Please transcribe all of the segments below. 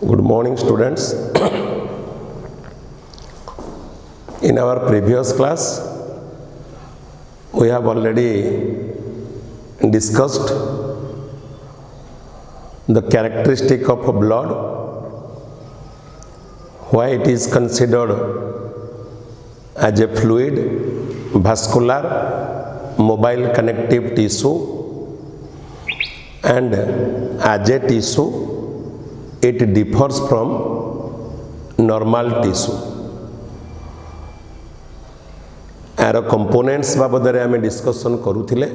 Good morning, students. In our previous class, we have already discussed the characteristic of blood, why it is considered as a fluid, vascular, mobile connective tissue, and as a tissue it differs from normal tissue. यार components बाबदरे आमे discussion करूथिले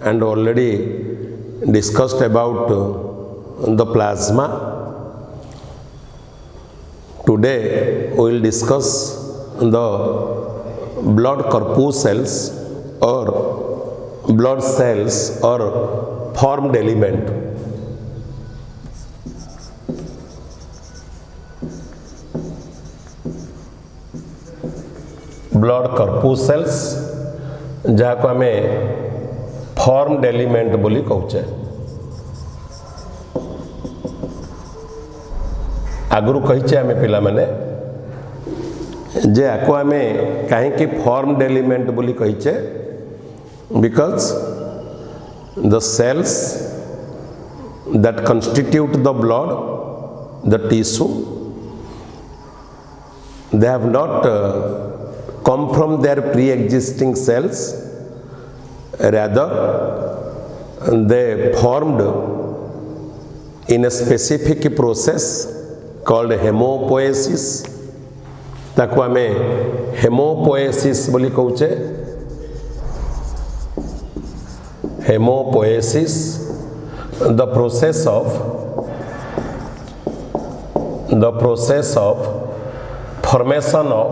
and already discussed about the plasma. Today we will discuss the blood corpuscles or blood cells or formed element. Blood corpuscles जहाँ को आमे formed element बोली कहूचे. आगुरु कहिचे आमे पिला माने जे आको आमे काहे कि formed element बोली कहिचे, because the cells that constitute the blood, the tissue, they have not come from their pre-existing cells, rather they formed in a specific process called hemopoiesis. ताको आमे hemopoiesis बोली कहूचे. Hemopoiesis, the process of formation of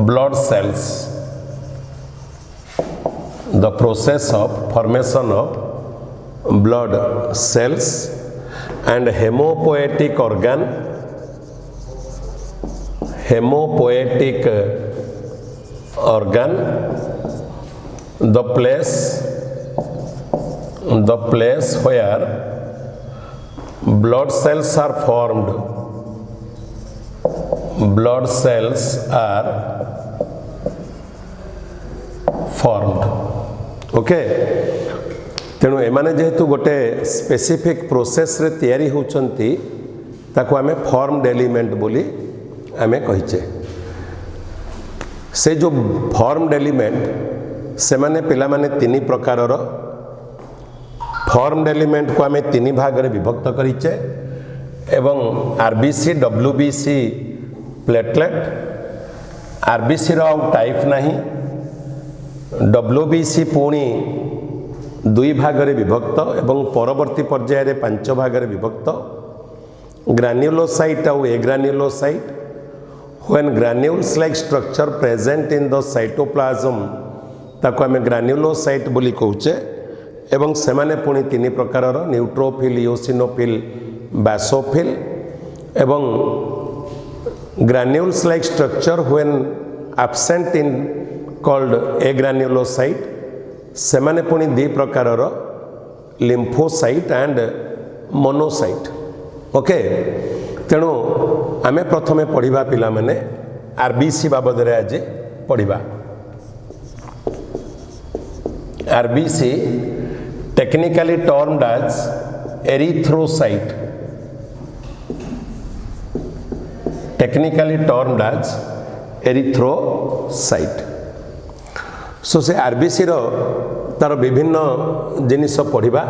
blood cells, the process of formation of blood cells and hemopoietic organ, the place where blood cells are formed. Blood cells are formed. Okay. तेणु एमाने जेहेतु गोटे specific process रे तैयारी होचंती ताको आमे formed element बोली आमे कहिचे. से जो फॉर्म्ड एलिमेंट से माने पिला माने तीन प्रकारर. फॉर्म्ड एलिमेंट को आमे तीन भाग रे विभक्त करिचे एवं आरबीसी, डब्ल्यूबीसी, प्लेटलेट. आरबीसी रो टाइप नहीं. डब्ल्यूबीसी पुणी दुई भाग रे विभक्त एवं परवर्ती पर्याय रे पांच भाग रे विभक्त. ग्रान्युलोसाइट और एग्रान्युलोसाइट. When granules like structure present in the cytoplasm ताको आमे ग्रान्युलोसाइट बोली कहूचे. एवं सेमाने पुणी तीन प्रकारर, न्यूट्रोफिल, इओसिनोफिल, बासोफिल. एवं granules like structure when absent in called agranulocyte. सेमाने पुणी दी प्रकारर, lymphocyte and monocyte. ओके. तेणु आमे प्रथमे पढ़िबा पिला माने आरबीसी बाबदरे आज पढ़िबा. RBC technically termed as erythrocyte. Technically termed as erythrocyte. So से आरबीसी रो तार विभिन्न जिनिस पढ़िबा.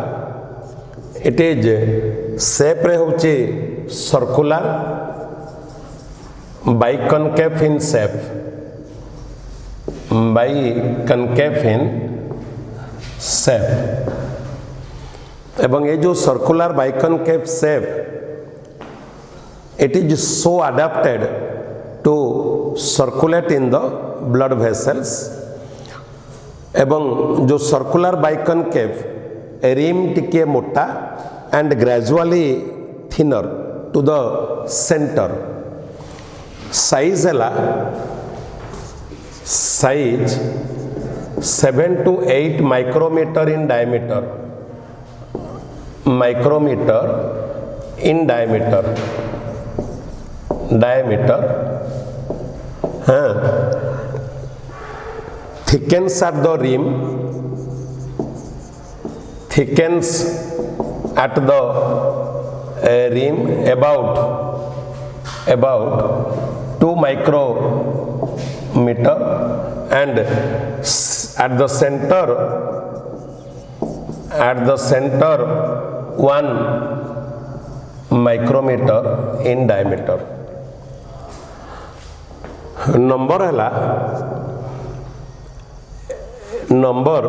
इट इज शेप रे होचे circular, biconcave in shape, biconcave in shape. एवं ये जो circular biconcave shape, it is so adapted to circulate in the blood vessels. एवं जो सर्कुलर बाइकनकेव रिम टिके मोटा and gradually thinner to the center. Size है size 7 to 8 micrometer in diameter. micrometer in diameter. Thickens at the rim, about 2 micrometer, and at the center 1 micrometer in diameter. Number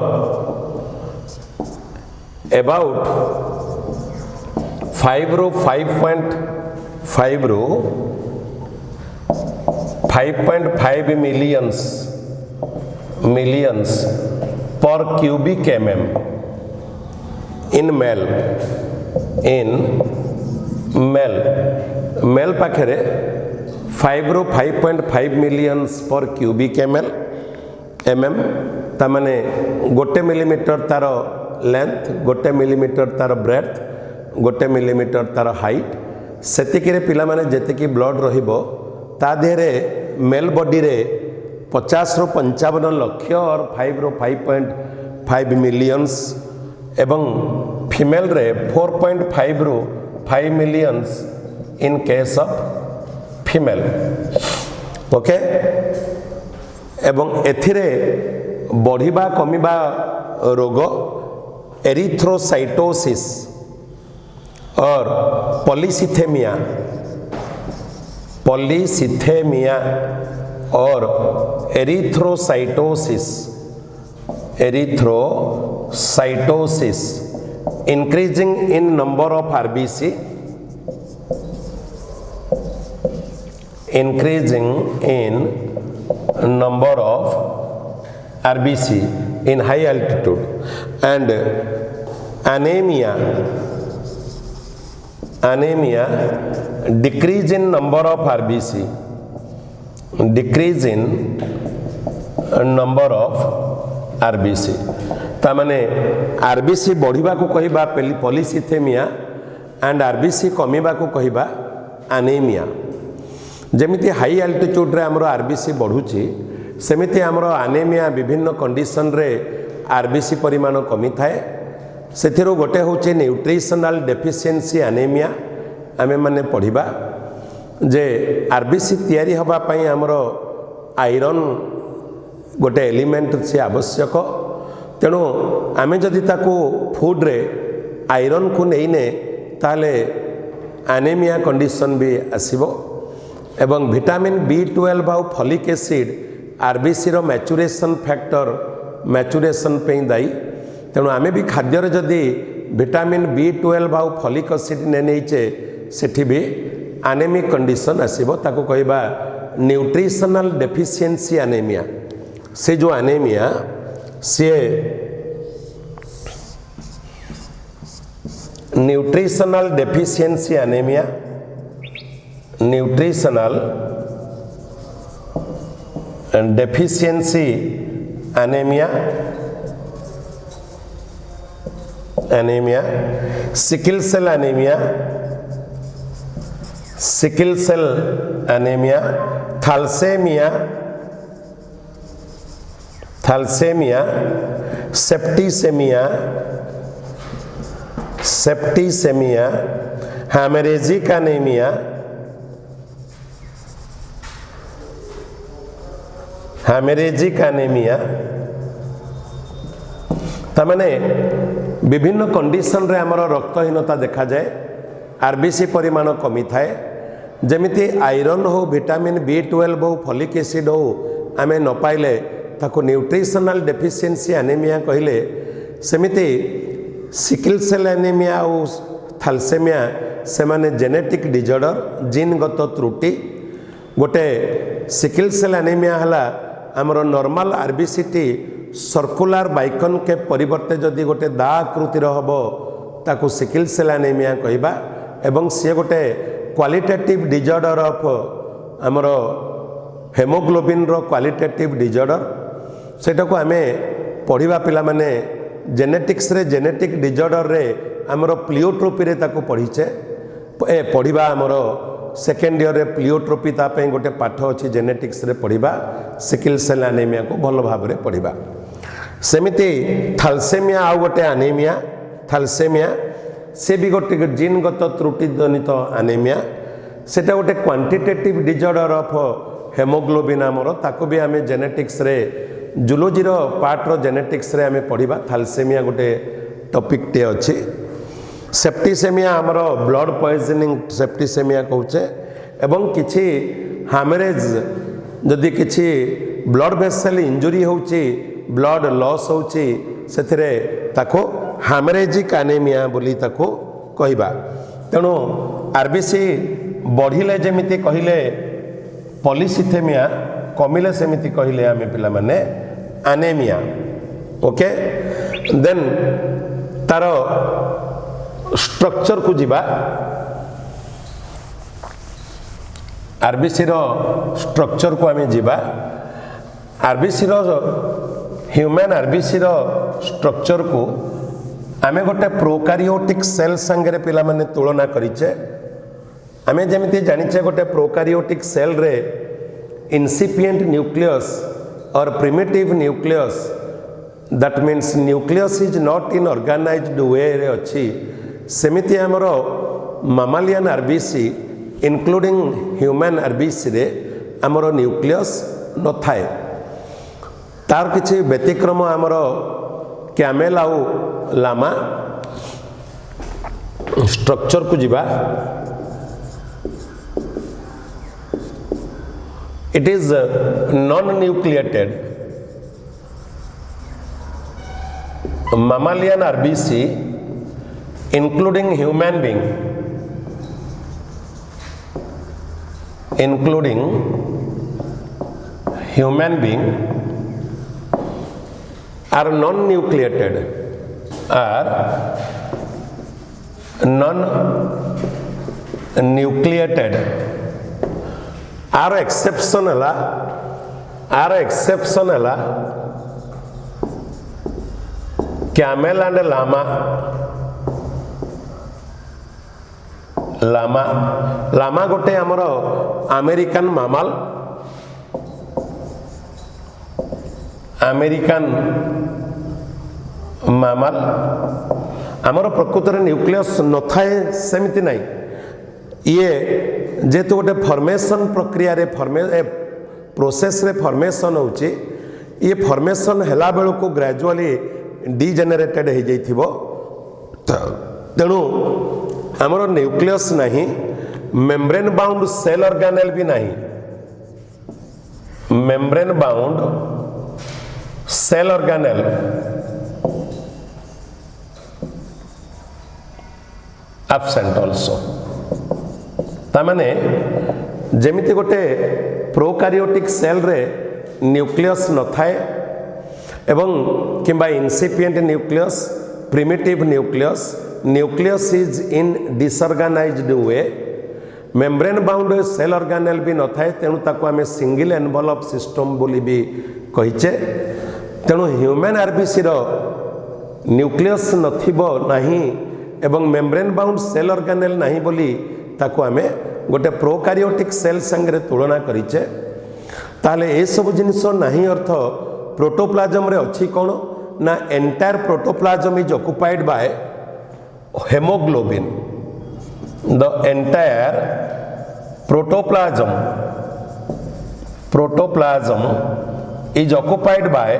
about 5 ରୁ 5.5 millions per cubic mm in male पाखरे 5 ରୁ 5.5 millions per cubic mm तामाने 1 millimetre तार length, 1 millimetre तार breath, 1 millimetre तार height, सेतिकिरे पिला माने जेतिकी blood रहिबो ता देहरे मेल बॉडी रे 50 ରୁ 55 लक्ष और 5 ରୁ 5.5 मिलियंस एवं फीमेल रे 4.5 ରୁ 5 millions in case of female. Okay, एवं एथिरे बढ़िबा कमिबा रोग एरिथ्रोसाइटोसिस और पॉलीसिथेमिया और erythrocytosis increasing in number of RBC, in high altitude, and anemia decrease in number of RBC, तामाने आरबीसी बढ़िबा को कहिबा पॉलीसिथेमिया एंड आरबीसी कमिबा को कहिबा एनीमिया। जेमिति हाई अल्टीट्यूड रे हमरो आरबीसी बढ़ुची सेमिति हमरो एनीमिया विभिन्न कंडीशन रे आरबीसी परिमाण कमी थाए। सेथिरो गोटे होचे न्यूट्रिशनल डेफिशिएंसी एनीमिया। आमे माने पढ़िबा जे आरबीसी तयारी हबा पई हमरो आयरन गोटे एलिमेंट से आवश्यक, तेणु आमे जदि ताको फूड रे आयरन को नहींने ताले एनीमिया कंडीशन भी आसीबो। एवं विटामिन B12 और फॉलिक एसिड आरबीसी रो मैचुरेशन फैक्टर मैचुरेशन पे दायी। तेणु आमे भी खाद्य रे जदि विटामिन B12 और फॉलिक एसिड ने नहींचे सेठी भी एनीमिक कंडीशन आसीबो। ताको कहबा न्यूट्रिशनल डेफिशिएंसी एनीमिया। से जो एनीमिया से nutritional deficiency anemia, sickle cell anemia, thalassemia, septicemia, hemorrhagic anemia तामाने विभिन्न कंडीशन रे हमर रक्तहीनता देखा जाए, आरबीसी परिमाण कमी थाए। जेमिति आयरन हो, विटामिन B12 हो, फॉलिक एसिड हो आमे न पाइले ताको न्यूट्रिशनल डेफिशिएंसी एनीमिया कहले। सेमिति सिकल सेल एनीमिया और थैलेसेमिया से माने जेनेटिक डिजॉर्डर जीनगत त्रुटि। गोटे सिकल सेल एनीमिया हला हमरो नॉर्मल आरबीसी टी सर्कुलर बाइकन के परिवर्ते जदि गोटे दा आकृतिर हबो ताको सिकल सेल एनीमिया कहबा। एवं से गोटे क्वालिटेटिव डिजॉर्डर ऑफ हमरो हेमोग्लोबिन रो क्वालिटेटिव डिजॉर्डर। सेटा को आमे पढ़िबा पिला माने जेनेटिक्स रे जेनेटिक डिजॉर्डर रे आमर प्लियोट्रोपी रे ताको पढ़ीचे पढ़ा आमर सेकेंड ईयर रे प्लियोट्रोपी तापे गोटे पाठ अच्छी जेनेटिक्स रे पढ़ा सिकल सेल एनीमिया को भल भाव में पढ़ा सेमिति थैलेसेमिया आउ गोटे एनीमिया थैलेसेमिया से भी गोटे जीनगत त्रुटि जनित एनीमिया सेटा गोटे क्वांटिटेटिव डिजॉर्डर ऑफ हेमोग्लोबिन आमर ताको भी आम जेनेटिक्स रे जूलोजी पार्ट रो जेनेटिक्स रे आम पढ़ा थैलेसेमिया गोटे टॉपिक टे अच्छी सेप्टिसेमिया आमर ब्लड पॉइजनिंग सेप्टिसेमिया कहचे एवं किछि हामरेज जदि किछि ब्लड वेसल इंजुरी होची ब्लड लॉस होची सेथिरे ताको हामरेजिक एनीमिया बोली ताको कहिबा तेणु आरबीसी बढ़िले जेमिति कहिले पॉलीसिथेमिया कमिले सेमिति कहिले आमे पिला माने एनीमिया ओके देन तारो स्ट्रक्चर को जीवा आरबीसी रो स्ट्रक्चर को आमे जीवा आरबीसी रो ह्यूमन आरबीसी रो स्ट्रक्चर को आमे गोटे प्रोकारियोटिक सेल संगे पिला माने तुलना करिचे आमे जेमिति जानिचे गोटे प्रोकारियोटिक सेल रे इंसिपिएंट न्यूक्लियस और primitive nucleus that means nucleus is not in organized way रे अच्छी सेमिति आमर mammalian RBC including human RBC रे आमर न्यूक्लियस न थाए तार किछि व्यतिक्रम आमर कैमेल आउ लामा स्ट्रक्चर को जीवा it is non nucleated mammalian RBC including human being are non-nucleated are exception है कैमेल एंड लामा गोटे आमर अमेरिकन मामल आमर प्रकृत न्यूक्लियस न थाए सेमिति नहीं ये जेहेतु गोटे फॉर्मेशन प्रक्रिया रे प्रोसेस रे फॉर्मेशन होची ये फॉर्मेशन हैला बेल को ग्रेजुअली डिजेनेरेटेड हो जाइथिबो तेणु आमर न्यूक्लियस नहीं मेम्ब्रेन बाउंड सेल ऑर्गेनेल भी नहीं membrane bound cell organelle absent also तामाने जेमिति गोटे प्रोकारियोटिक सेल रे न्यूक्लियस न थाए एवं किंबा incipient nucleus primitive nucleus is in disorganized way membrane bound cell organelle भी न थाए तेणु ताको आमे सिंगल एनवलप सिस्टम बोली भी कहिचे तेणु ह्यूमन आरबीसी रो न्यूक्लियस नथिबो नाही एवं मेम्ब्रेन बाउंड सेल ऑर्गेनेल नाही बोली ताको आमे गोटे प्रोकारियोटिक सेल संगे तुलना करिचे ताले ए सब जिनिस नाही अर्थ प्रोटोप्लाज्म रे अच्छी कौन ना entire protoplasm is occupied by haemoglobin the entire protoplasm is occupied by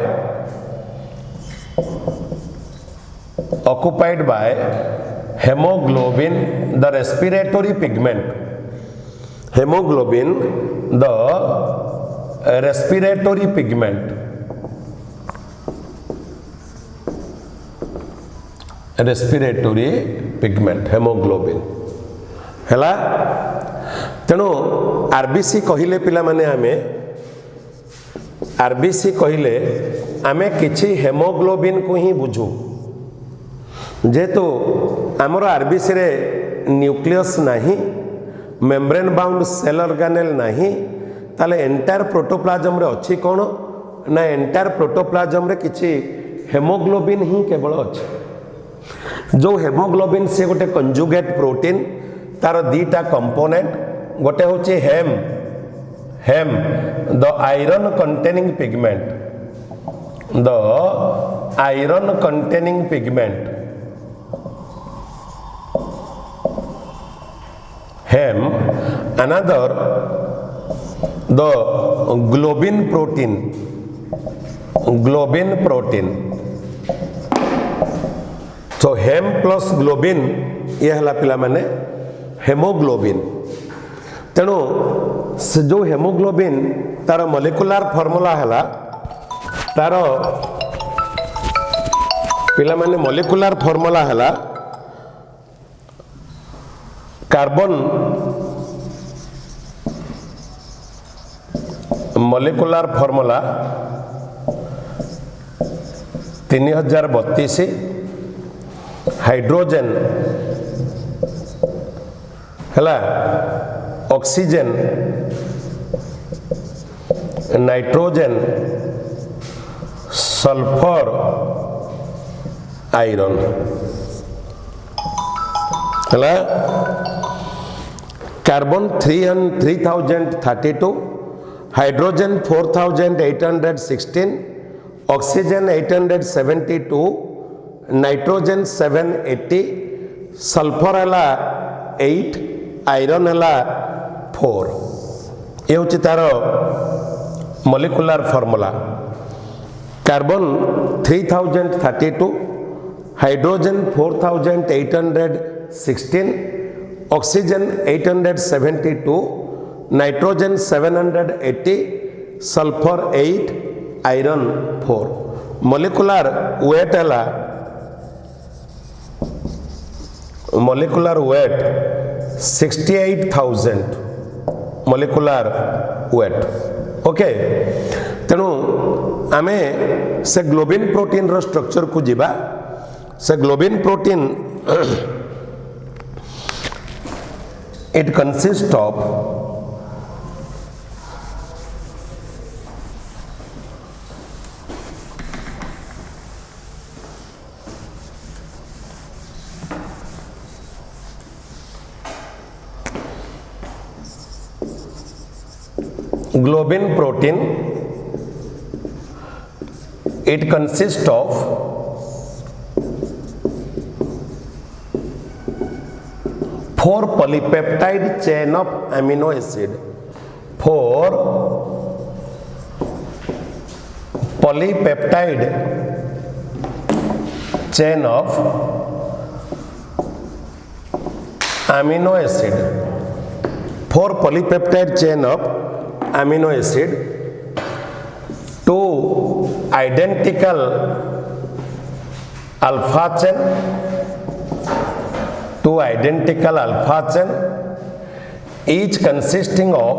haemoglobin the respiratory pigment haemoglobin the respiratory pigment haemoglobin हैला तेणु आरबीसी कहिले पिला माने आरबीसी कहिले आमे किछि हेमोग्लोबिन को ही बुझू जेहेतु आमर आरबीसी रे न्यूक्लियस नहीं मेम्ब्रेन बाउंड सेल ऑर्गेनेल नहीं ताले एंटायर प्रोटोप्लाज्म रे अच्छी कौन ना एंटायर प्रोटोप्लाज्म रे किछि हेमोग्लोबिन ही केवल अच्छी जो हेमोग्लोबिन से गोटे कंजुगेट प्रोटीन तार दीटा कंपोनेंट गोटे होची heme heme the iron containing pigment the iron containing pigment heme another the globin protein so hem plus globin ये हला पिला माने हेमोग्लोबिन तेणु से जो हेमोग्लोबिन तार मॉलिक्यूलर फॉर्मूला हला तार पिला माने मॉलिक्यूलर फॉर्मूला हला कार्बन मॉलिक्यूलर फॉर्मूला 3032 हाइड्रोजन हला ऑक्सीजन नाइट्रोजन सल्फर आयरन हला carbon 3032 hydrogen 4816 oxygen 872 nitrogen 780 sulphur हला 8 आयरन हला 4 ये होची तार molecular formula carbon 3032 hydrogen 4816 oxygen 872 nitrogen 780 sulphur 8 iron 4 molecular weight हला molecular weight 68,000 molecular weight okay तेणु आमे से ग्लोबिन प्रोटीन रो स्ट्रक्चर को जिबा से globin protein it consists of globin protein it consists of 4 polypeptide chain of amino acid 4 polypeptide chain of amino acid 4 polypeptide chain of amino acid 2 identical alpha chain 2 identical alpha chain each consisting of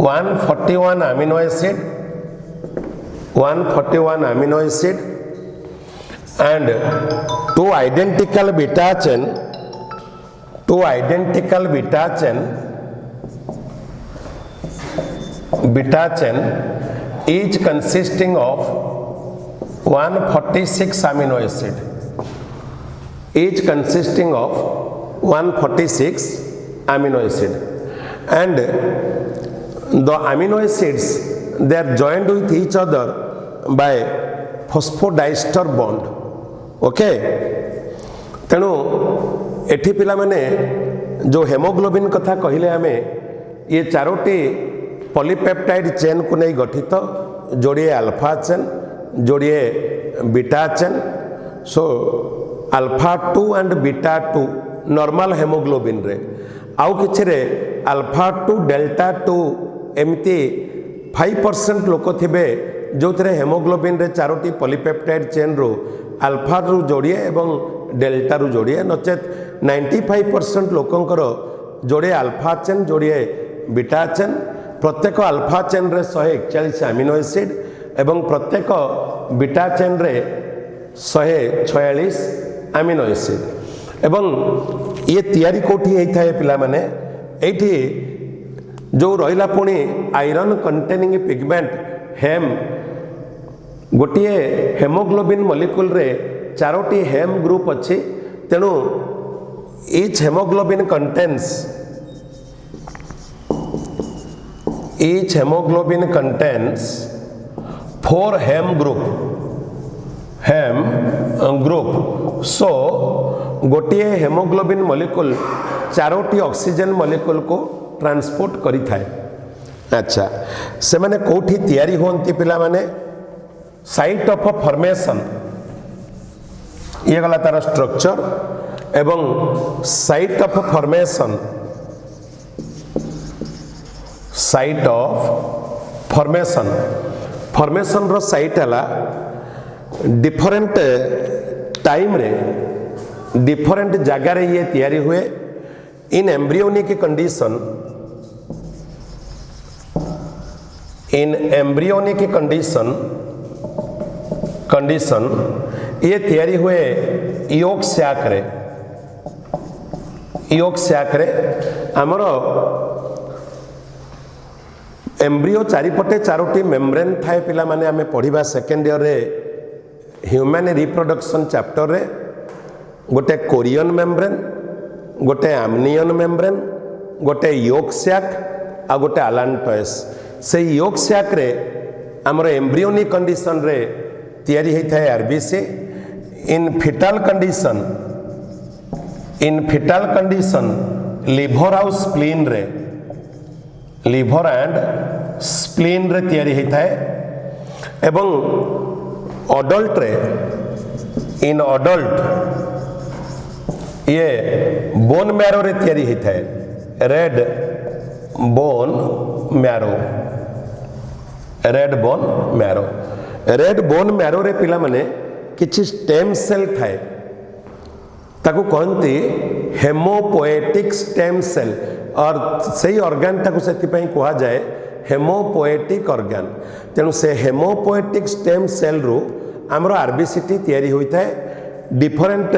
141 amino acid 141 amino acid and 2 identical beta chain 2 identical beta chain each consisting of 146 amino acid each consisting of 146 amino acid and the amino acids they are joined with each other by phosphodiester bond okay तेणु एठी पिला माने जो haemoglobin कथा कहिले आमे ये Charoti polypeptide chain को नहीं गठित जोड़िए अल्फा चेन जोड़िए beta chain so alpha 2 and beta 2 normal haemoglobin रे आउ किछि रे अल्फा 2 डेल्टा 2 एमती 5% लोक थिबे जो थे हेमोग्लोबिन रे चारोटी पॉलीपेप्टाइड चेन रो अल्फा रु जोड़िए एवं डेल्टा रु जोड़िए नचेत 95% लोकंकर जोड़े अल्फा चेन जोड़िए बीटा चेन प्रत्येक अल्फा चेन रे 141 अमीनो एसिड एवं प्रत्येक बीटा चेन रे 146 अमीनो एसिड एवं ये तैयारी कोठी होता है पिला माने एठी जो रहिला पुणी आयरन कंटेनिंग पिगमेंट हेम गोटे हेमोग्लोबिन मॉलिक्यूल रे चारोटी हेम ग्रुप अच्छी तेणु each hemoglobin contains 4 hem group so गोटे haemoglobin molecule Charoti oxygen molecule को ट्रांसपोर्ट करी थाए। अच्छा से माने कोठी तैयारी होंती पिला माने साइट ऑफ फॉर्मेशन ये गला तार स्ट्रक्चर एवं साइट ऑफ फॉर्मेशन फॉर्मेशन रो साइट हला डिफरेंट टाइम रे डिफरेंट जगह रे ये तैयारी हुए इन एम्ब्रियोनिक कंडीशन ये तैयारी हुए योग सैक रे आमर एम्ब्रियो चारिपटे चारोटी मेम्ब्रेन थाए पिला माने आमे पढ़िबा सेकेंड ईयर रे ह्यूमन रिप्रोडक्शन चैप्टर रे गोटे कोरियन मेम्ब्रेन गोटे आमनियन मेम्ब्रेन गोटे योग सैक आ गोटे अलांटोएस से योग सैक रे आमर एम्ब्रियोनिक कंडीशन रे तैयारी होता है आरबीसी इन फिटाल कंडीशन लिवर आउ स्प्लीन रे लिवर एंड स्प्लीन रे तैयारी होता है एवं अडल्ट रे इन अडल्ट ये बोन मैरो रे तैयारी होता है रेड बोन मैरो रे पिला माने किछि स्टेम सेल थाए ताकू कहती हेमोपोएटिक स्टेम सेल और सही ऑर्गन ताकू सेति पई कहा जाए हेमोपोएटिक ऑर्गन तेणु से हेमोपोएटिक स्टेम सेल रु आमर आरबीसीटी तैयारी होता है डिफरेंट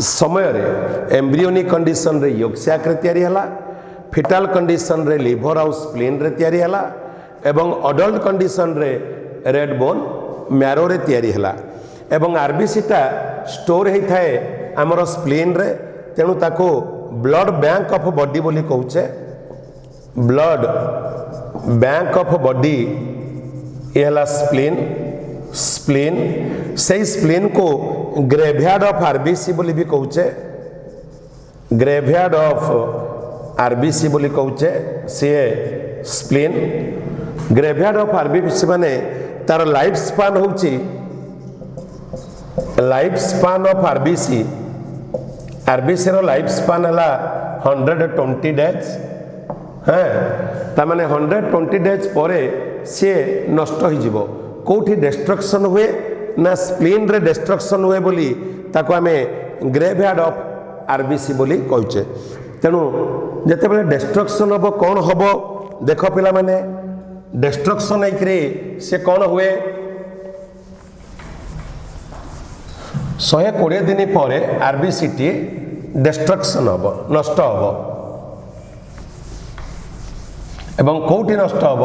समय रे एम्ब्रियोनिक कंडीशन रे योग सैक रे तैयारी हला फिटाल कंडीशन रे लिवर आउ स्प्लीन रे तैयारी हला एवं अडल्ट कंडीशन रे रेड बोन मैरो रे तैयारी हला एवं आरबीसीटा स्टोर होता है आमर स्प्लीन रे तेणु ताको ब्लड बैंक ऑफ बॉडी बोली कहूचे ब्लड बैंक ऑफ बॉडी ये हला स्प्लीन से स्प्लीन को ग्रेवयार्ड ऑफ आरबीसी बोली भी कहूचे ग्रेवयार्ड ऑफ आरबीसी बोली कहूचे सी स्प्लीन ग्रेवयार्ड ऑफ आरबीसी माने तार लाइफ स्पान होची लाइफ स्पान ऑफ आरबीसी रो लाइफ स्पान हला 120 डेज हाँ ता माने 120 डेज परे सी नष्ट हो जिवो कोठी डिस्ट्रक्शन हुए ना स्प्लीन रे डिस्ट्रक्शन हुए बोली ताको आमे ग्रेवयार्ड ऑफ आरबीसी बोली कहचे तेणु जेते बेले डिस्ट्रक्शन हबो कोन हबो देखो पिला माने डिस्ट्रक्शन एकरे से कौन हुए 120 दिन पर आरबीसीटी डिस्ट्रक्शन हम नष्ट हम एवं कौटी नष्ट हम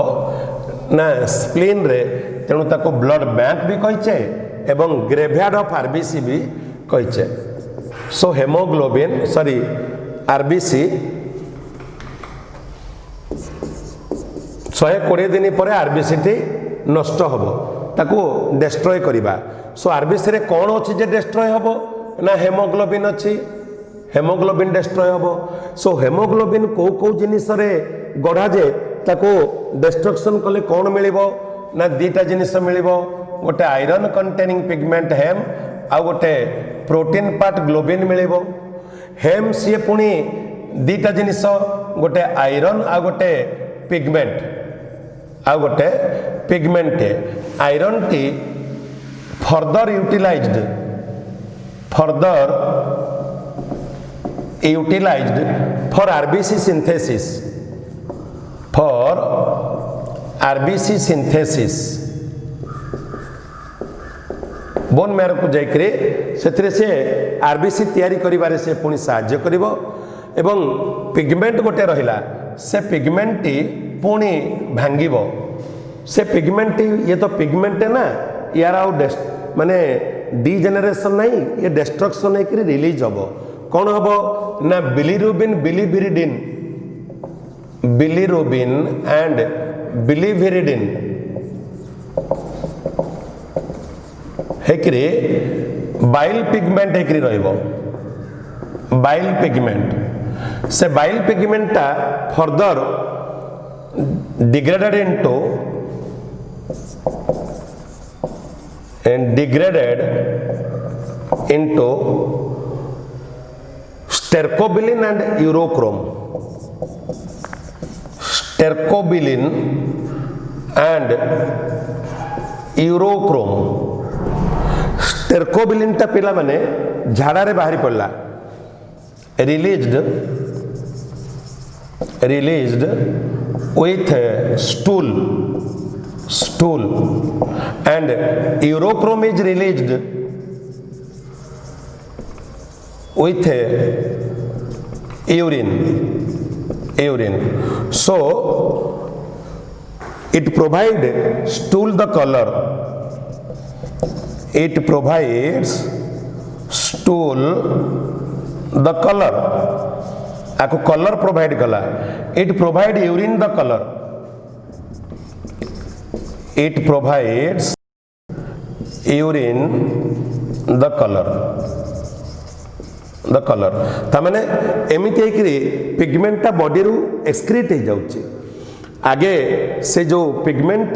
ना स्प्लीन रे तेणु ताको ब्लड बैंक भी कहीचे एवं ग्रेवयार्ड ऑफ आरबीसी भी कहीचे सो हेमोग्लोबिन आरबीसी 120 दिन पर आरबीसीटी नष्ट हम ताको डिस्ट्रॉय करिबा सो आरबीसी रे कौन अच्छी जे डिस्ट्रॉय हम ना हेमोग्लोबिन अच्छी हेमोग्लोबिन डिस्ट्रॉय हम सो हेमोग्लोबिन को जिनिस रे गढ़ा जे ताको डिस्ट्रक्शन कले कौन मिलिबो ना दीटा जिनिस मिलिबो गोटे आयरन कंटेनिंग पिगमेंट हेम आ गोटे प्रोटीन पार्ट ग्लोबिन मिलिबो हेम सी पुणी दीटा जिनिस गोटे आयरन आ गोटे पिगमेंट आयरन टी further utilised for RBC synthesis bone marrow को जाइकरे सेथिरे से आरबीसी तैयारी करिबारे से पुणी साहाय्य करिवो एवं पिगमेंट गोटे रहिला से पिगमेंट टी पुणी भांगिबो से पिगमेंट ये तो पिगमेंट है ना यार आउ माने डिजेनरेशन नहीं ये डिस्ट्रक्शन है रिलीज हम कौन हम ना बिलिरुबिन एंड बिलिविरिडिन हेकरे बाइल पिगमेंट हेकरी रहिबो बाइल पिगमेंट से बाइल पिगमेंटा further degraded into stercobilin and urochrome stercobilin टा पिला माने झाड़ा रे बाहरी पड़ला released with stool and urochrome is released with urine so it provides stool the color आपको कलर प्रोवाइड कला it provide urine the colour it provides urine the colour तामाने एमिति हेकरी पिगमेंटा बॉडी रु एक्सक्रीट हो जाउची आगे से जो पिगमेंट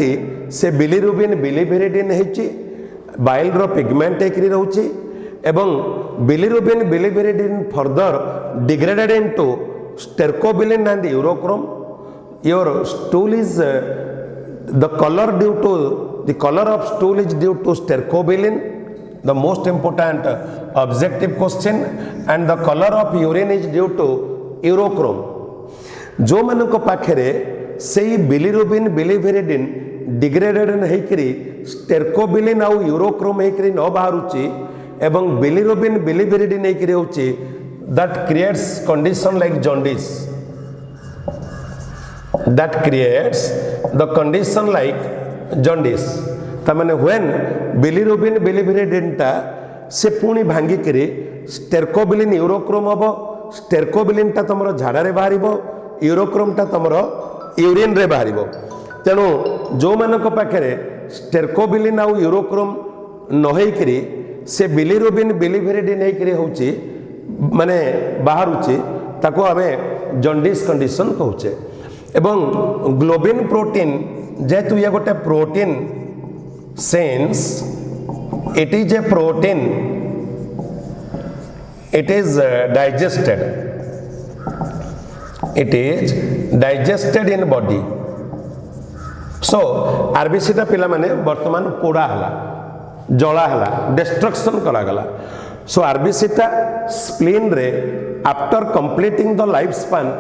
से बिलिरुबिन बिलिविरिडिन हेची बाइल रो पिगमेंट हेकरी रहउची एवं bilirubin biliverdin further degraded into stercobilin and urochrome your stool is the colour of stool is due to stercobilin the most important objective question and the color of urine is due to urochrome जो मन को पाखरे से bilirubin बिलिविरिडिन degraded हेकरी stercobilin आउ urochrome हेकरी न बाहरुची एवं bilirubin बिलिविरिडिन हेकरी होची that creates condition like jaundice तमाने व्हेन बिलिरुबिन बिलिविरिडिन टा से पुणी भांगी करी स्टेरकोबिलिन यूरोक्रोम हम स्टेरकोबिलिन टा तुम झाड़ा रे बाहर यूरोक्रोम टा तुम यूरिन रे बाहर तेणु जो मानक पाखे स्टेरकोबिलिन आउ यूरोक्रोम न होइकरी से बिलिरुबिन बिलिविरिडिन होइकरी होची माने बाहरुची ताको आमे जॉन्डिस कंडीशन कहूचे एवं ग्लोबिन प्रोटीन जेतु ये गोटे protein since it is a protein it is digested in body so RBC टा पिला माने वर्तमान पोड़ा हला जला हला डिस्ट्रक्शन करा गला so RBC टा स्प्लीन रे after completing the life span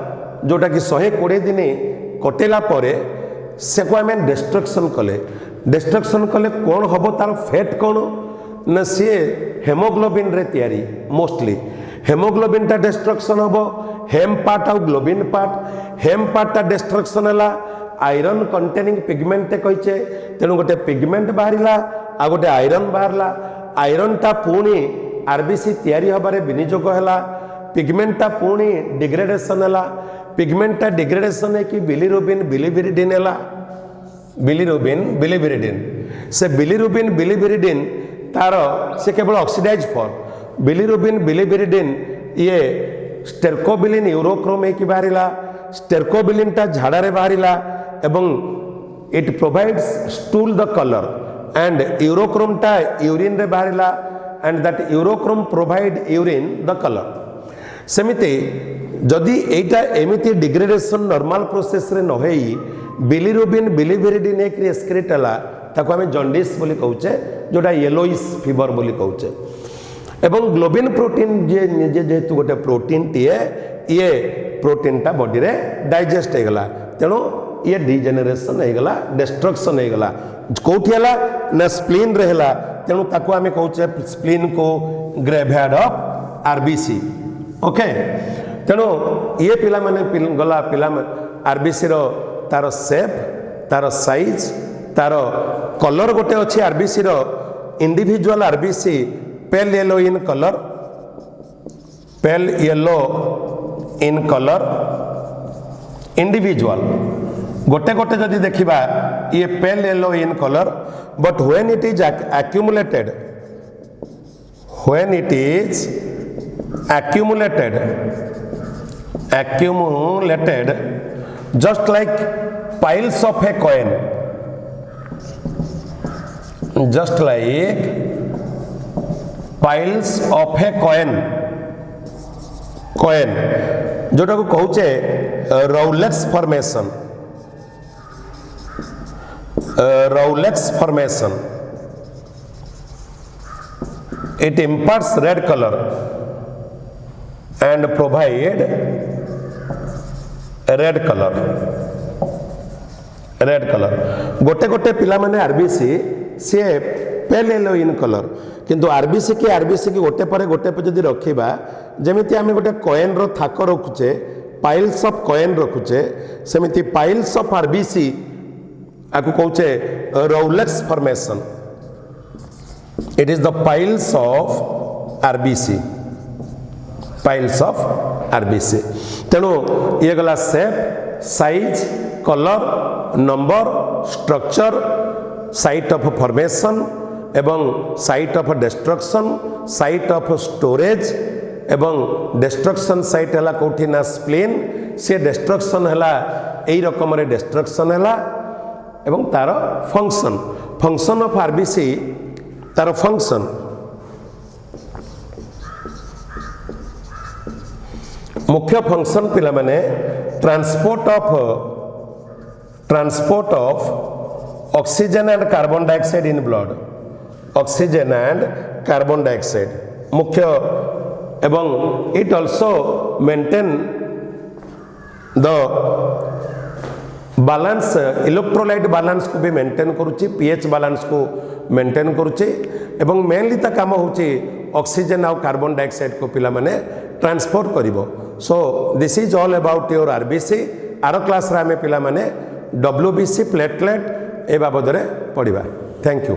जोटा कि 120 दिन कटेला परे से को आमे डिस्ट्रक्शन कले कौन हम तार फैट कौन ना सी हेमोग्लोबिन रे तैयारी मोस्टली हेमोग्लोबिन टा डिस्ट्रक्शन हम हेम पार्ट आउ ग्लोबिन पार्ट हेम पार्ट टा डिस्ट्रक्शन है आयरन कंटेनिंग पिगमेंट कहीचे तेणु गोटे पिगमेंट बाहरला आ गोटे आयरन बाहरला आयरन टा पुणी आरबीसी तैयारी हबारे विनियोग है पिगमेंट टा पुणी डिग्रेडेशन है पिगमेंट टा डिग्रेडेशन है कि बिलिरुबिन बिलिविरिडिन है बिलिरुबिन बिलिविरिडिन से बिलिरुबिन बिलिविरिडिन तार से केवल ऑक्सीडाइज फॉर्म बिलिरुबिन बिलिविरिडिन ये स्टेरकोबिलिन यूरोक्रोम है कि बाहरला स्टेरकोबिलिन टा झाड़ा रे बाहरला एवं it provides stool the colour and urochrome टा यूरिन रे बाहरला and that urochrome provide urine the colour सेमिति जदि एटा एमिति डिग्रेडेशन नॉर्मल प्रोसेस रे न होई बिलिरुबिन बिलिविरिडिन एक एक्सक्रीट है ताको आमे जॉन्डिस बोली कहूचे जोटा येलोइश फीवर बोली कहूचे एवं ग्लोबिन प्रोटीन जे निजे जेतु गोटे प्रोटीन टीए ये प्रोटीन टा बॉडी रे डाइजेस्ट हो गला तेणु ये डिजेनरेशन हो गला डिस्ट्रक्शन हो गला कोठी हला ना स्प्लीन रे हला तेणु ताको आमे कहूचे स्प्लीन को ग्रेवयार्ड ऑफ आरबीसी ओके तेणु ये पिला माने गला पिला आरबीसी रो तार शेप तार साइज तार कलर गोटे अच्छी आरबीसी रो individual RBC pale yellow in colour, pale yellow in colour individual गोटे गोटे जदि देखिबा ये pale yellow in colour, but when it is accumulated, when it is accumulated just like piles of a coin, just like piles of a coin जोटा को कहूचे rouleaux formation, rouleaux formation, it imparts red color and provide red color, red color गोटे गोटे पिला माने RBC सी pale yellow in colour, किंतु RBC की गोटे पर गोटे जदि रखिबा जेमिति आमे गोटे कॉइन रो थाक रखुचे, पाइल्स ऑफ कॉइन रखुचे, सेमिति पाइल्स ऑफ आरबीसी आकु कहूचे rouleaux formation, it is the piles of RBC, piles of RBC। तेणु ये गला shape, size, colour, number, structure, site of formation एवं site of destruction, site of storage एवं destruction site है कौटी ना स्प्लेन, से डिस्ट्रक्शन है यही रकम डिस्ट्रक्शन है एवं तार फंक्शन, फंक्शन ऑफ आरबीसी तार फंक्शन मुख्य फंक्शन पिला माने transport of oxygen and carbon dioxide in blood, oxygen and carbon dioxide मुख्य, एवं it also maintain the balance, electrolyte balance को भी मेंटेन करुच्ची, पीएच बैलेंस को मेंटेन करुच्ची, एवं मेनली ता काम होची ऑक्सीजन और कार्बन डाइऑक्साइड को पिला माने ट्रांसपोर्ट करिवो। So this is all about your RBC. आर क्लास रे आमे पिला माने डब्ल्यूबीसी प्लेटलेट ए बाबद रे पढ़िबा। Thank you.